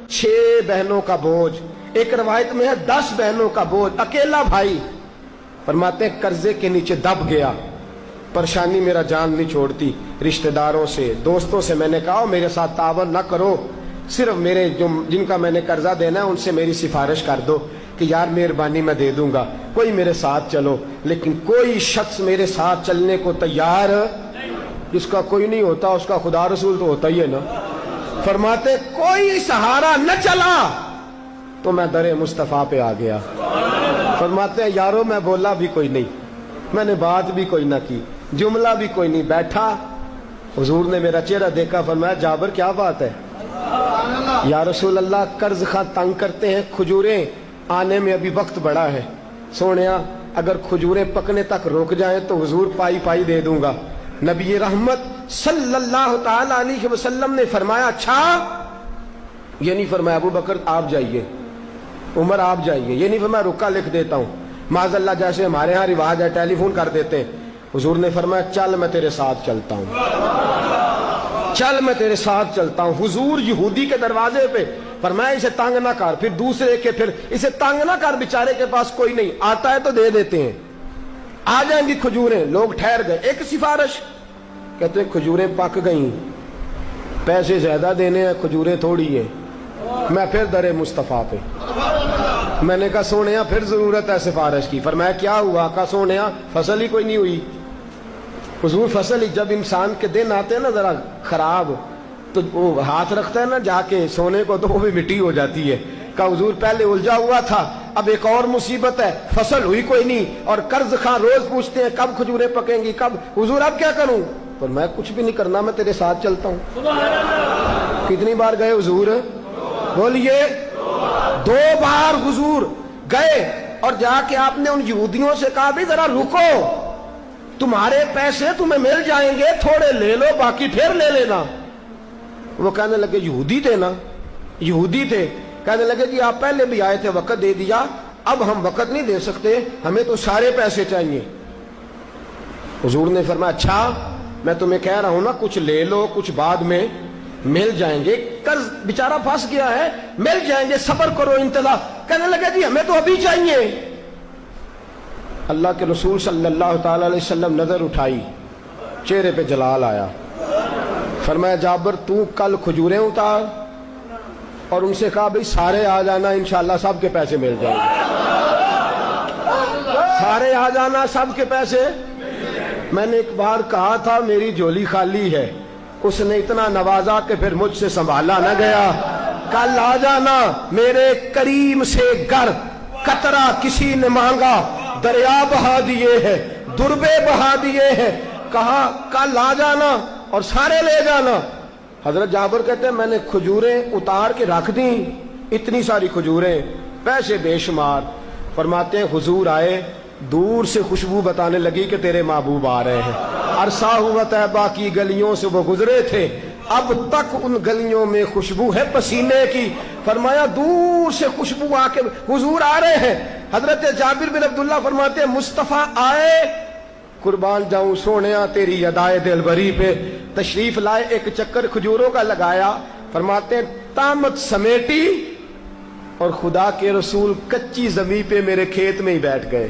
6 बहनों का बोझ, एक रवायत में है 10 बहनों का बोझ, अकेला भाई। फरमाते हैं कर्जे के नीचे दब गया, परेशानी मेरा जान नहीं छोड़ती। रिश्तेदारों से, दोस्तों से मैंने कहा मेरे साथ तावन ना करो, सिर्फ मेरे जो जिनका मैंने कर्जा देना है उनसे मेरी सिफारिश कर दो कि यार मेहरबानी मैं दे दूंगा, कोई मेरे साथ चलो। लेकिन कोई शख्स मेरे साथ चलने को तैयार, जिसका कोई नहीं होता उसका खुदा रसूल तो होता ही है ना। फरमाते कोई सहारा न चला तो मैं दरे मुस्तफा पे आ गया। फरमाते हैं यारो मैं बोला भी कोई नहीं, मैंने बात भी कोई ना की, जुमला भी कोई नहीं, बैठा। हुजूर ने मेरा चेहरा देखा, फरमाया जाबर क्या बात है? या रसूल अल्लाह कर्ज खा तंग करते हैं, खजूरें आने में अभी वक्त बड़ा है। सोनिया अगर खजूरें पकने तक रुक जाएं तो हुजूर पाई पाई दे दूंगा। नबी रहमत सल्लल्लाहु ताला अलैहि वसल्लम ने फरमाया अच्छा, ये नहीं फरमाया अबू बकर आप जाइए, उमर आप जाइए, ये नहीं फरमाया रुका लिख देता हूं। माज़अल्लाह जैसे हमारे यहाँ रिवाज है टेलीफोन कर देते हैं। हुजूर ने फरमाया चल मैं तेरे साथ चलता हूं, चल मैं तेरे साथ चलता हूं। हुजूर यहूदी के दरवाजे पे, फरमाया इसे तंग ना कर, फिर दूसरे के, फिर इसे तंग ना कर, बेचारे के पास कोई नहीं, आता है तो दे देते हैं। आ जाएंगी खजूरें, लोग ठहर गए। एक सिफारिश, कहते खजूरें पक गई, पैसे ज्यादा देने हैं, खजूरें थोड़ी है। मैं फिर दरे मुस्तफा पे, मैंने कहा सोनिया फिर जरूरत है सिफारिश की। फरमाया क्या हुआ? कहा सोनिया फसल ही कोई नहीं हुई। हुजूर फसल ही, जब इंसान के दिन आते हैं ना जरा खराब, तो वो हाथ रखता है ना जाके सोने को, तो वो भी मिट्टी हो जाती है। कहा हुजूर पहले उलझा हुआ था, अब एक और मुसीबत है, फसल हुई कोई नहीं, और कर्ज खां रोज पूछते हैं कब खजूरें पकेंगी कब। हुजूर अब क्या करूं? पर मैं कुछ भी नहीं करना, मैं तेरे साथ चलता हूं। कितनी बार गए हुजूर? बोलिए 2 बार हुजूर गए, और जाके आपने उन यहूदियों से कहा भी जरा रुको, तुम्हारे पैसे तुम्हें मिल जाएंगे, थोड़े ले लो बाकी फिर ले लेना। वो कहने लगे यहूदी थे ना, यहूदी थे। कहने लगे जी आप पहले भी आए थे, वक्त दे दिया, अब हम वक्त नहीं दे सकते, हमें तो सारे पैसे चाहिए। हुजूर ने फरमाया अच्छा मैं तुम्हें कह रहा हूं ना, कुछ ले लो, कुछ बाद में मिल जाएंगे, कर्ज बेचारा फंस गया है, मिल जाएंगे, सब्र करो, इंतजार। कहने लगे जी हमें तो अभी चाहिए। अल्लाह के रसूल सल्लल्लाहु ताला अलैहि वसल्लम नजर उठाई, चेहरे पे जलाल आया। फरमाया जाबर तू कल खजूरें उतार, और उनसे कहा भाई सारे आ जाना, इंशाल्लाह सबके पैसे मिल जाएंगे। सारे आ जाना, सबके पैसे। मैंने एक बार कहा था मेरी झोली खाली है, उसने इतना नवाजा कि फिर मुझसे संभाला न गया। कल आ जाना, मेरे करीम से गर कतरा किसी ने मांगा, दरिया बहा दिए हैं, दुर्बे बहा दिए हैं। कहा कल आ जाना और सारे ले जाना। हजरत जाबर कहते हैं मैंने खजूरें उतार के रख दी, इतनी सारी खजूरें, पैसे बेशुमार। फरमाते हैं हुजूर आए, दूर से खुशबू बताने लगी कि तेरे महबूब आ रहे हैं। अरसा हुआ तैबा की गलियों से वो गुजरे थे, अब तक उन गलियों में खुशबू है पसीने की। फरमाया दूर से खुशबू आके हुजूर आ रहे हैं। हजरत जाबिर बिन अब्दुल्लाह फरमाते हैं मुस्तफा आए, कुर्बान जाऊं सोनिया तेरी अदाए दिलबरी पे। तशरीफ लाए, एक चक्कर खजूरों का लगाया। फरमाते हैं तामत समेटी, और खुदा के रसूल कच्ची जमीन पे मेरे खेत में ही बैठ गए।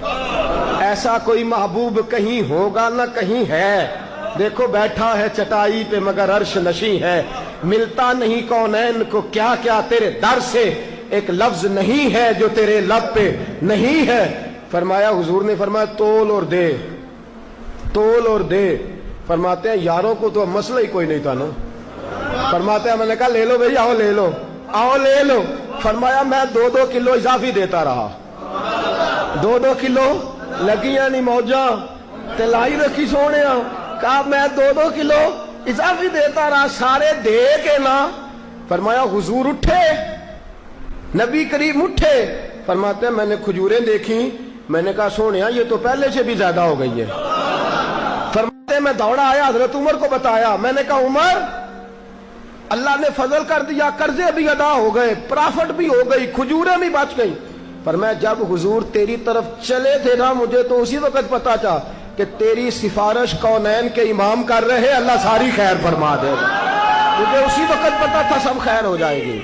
ऐसा कोई महबूब कहीं होगा ना कहीं है। देखो बैठा है चटाई पे मगर अर्श नशी है, मिलता नहीं कौनैन को क्या क्या तेरे दर से, एक लफ्ज नहीं है जो तेरे लब पे नहीं है। फरमाया हुजूर ने फरमाया तोल और दे, तोल और दे। फरमाते हैं यारों को तो मसला ही कोई नहीं था ना। फरमाते हैं मैंने कहा ले लो भाई, आओ ले लो, आओ ले लो। फरमाया मैं 2-2 किलो इजाफी देता रहा, 2-2 किलो लगियां नहीं मौजा तिलाई रखी सोने। कहा मैं 2-2 किलो इजाफी देता रहा, सारे दे के ना। फरमाया हुजूर उठे, नबी करीम उठे। फरमाते हैं मैंने खजूरें देखी, मैंने कहा सोनिया ये तो पहले से भी ज्यादा हो गई है। फरमाते हैं मैं दौड़ा आया, हजरत उमर को बताया। मैंने कहा उमर अल्लाह ने फजल कर दिया, कर्जे भी अदा हो गए, प्रॉफिट भी हो गई, खजूरें भी बच गई। पर मैं जब हुजूर तेरी तरफ चले थे ना, मुझे तो उसी वक्त पता था कि तेरी सिफारिश कौनैन के इमाम कर रहे, अल्लाह सारी खैर फरमा देगा। मुझे उसी वक्त पता था सब खैर हो जाएगी।